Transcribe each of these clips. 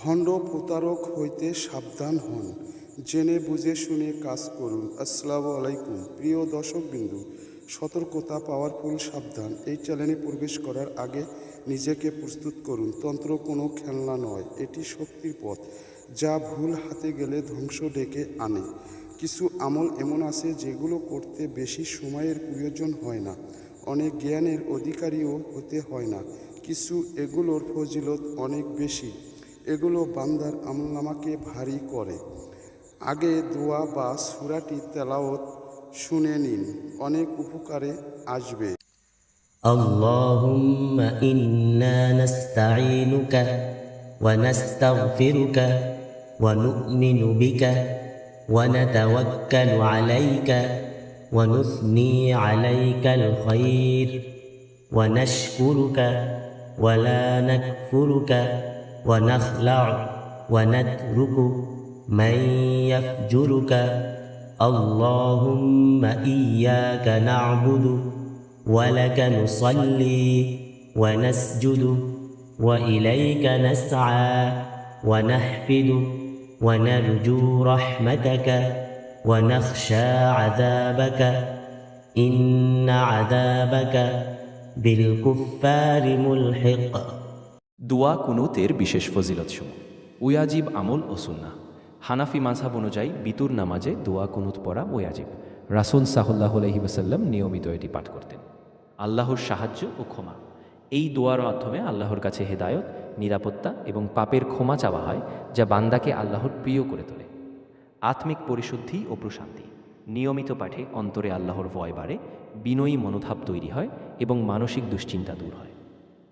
ভণ্ড প্রতারক হইতে সাবধান হন, জেনে বুঝে শুনে কাজ করুন। আসসালামু আলাইকুম প্রিয় দর্শকবৃন্দ, সতর্কতা, পাওয়ারফুল, সাবধান। এই চ্যানেলে প্রবেশ করার আগে নিজেকে প্রস্তুত করুন। তন্ত্র কোনো খেলনা নয়, এটি শক্তির পথ, যা ভুল হাতে গেলে ধ্বংস ডেকে আনে। কিছু আমল এমন আছে যেগুলো করতে বেশি সময়ের প্রয়োজন হয় না, অনেক জ্ঞানের অধিকারীও হতে হয় না, কিছু এগুলোর ফজিলত অনেক বেশি। এগুলো বান্দার আমলনামাকে ভারী করে। আগে দোয়া বা সূরাটি তেলাওয়াত শুনে নিন, অনেক উপকারে আসবে। اللهم إنا نستعينك ونستغفرك ونؤمن بك ونتوكل عليك ونثني عليك الخير ونشكرك ولا نكفرك ونخلع ونترك من يفجرك اللهم إياك نعبد ولك نصلي ونسجد وإليك نسعى ونحفد ونرجو رحمتك ونخشى عذابك إن عذابك بالكفار ملحق। দোয়া কুনুতের বিশেষ ফজিলতসমূহ। ওয়াজিব আমল ও সুন্নাহ। হানাফি মাযহাব অনুযায়ী বিতুর নামাজে দোয়া কুনুত পড়া ওয়াজিব। রাসূল সাল্লাল্লাহু আলাইহি ওয়াসাল্লাম নিয়মিত এটি পাঠ করতেন। আল্লাহর সাহায্য ও ক্ষমা। এই দোয়ার মাধ্যমে আল্লাহর কাছে হেদায়ত, নিরাপত্তা এবং পাপের ক্ষমা চাওয়া হয়, যা বান্দাকে আল্লাহর প্রিয় করে তোলে। আত্মিক পরিশুদ্ধি ও প্রশান্তি। নিয়মিত পাঠে অন্তরে আল্লাহর ভয় বাড়ে, বিনয়ী মনোভাব তৈরি হয় এবং মানসিক দুশ্চিন্তা দূর হয়।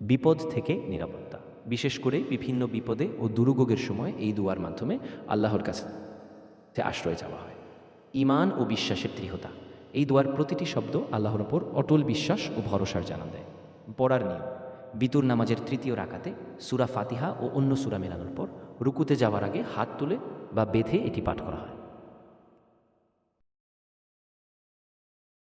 বিপদ থেকে নিরাপত্তা। বিশেষ করে বিভিন্ন বিপদে ও দুর্যোগের সময় এই দোয়ার মাধ্যমে আল্লাহর কাছে আশ্রয় চাওয়া হয়। ঈমান ও বিশ্বাসের দৃঢ়তা। এই দোয়ার প্রতিটি শব্দ আল্লাহর ওপর অটল বিশ্বাস ও ভরসার জানান দেয়। পড়ার নিয়ম। বিতুর নামাজের তৃতীয় রাকাতে সূরা ফাতিহা ও অন্য সূরা মেলানোর পর রুকুতে যাওয়ার আগে হাত তুলে বা বেঁধে এটি পাঠ করা হয়।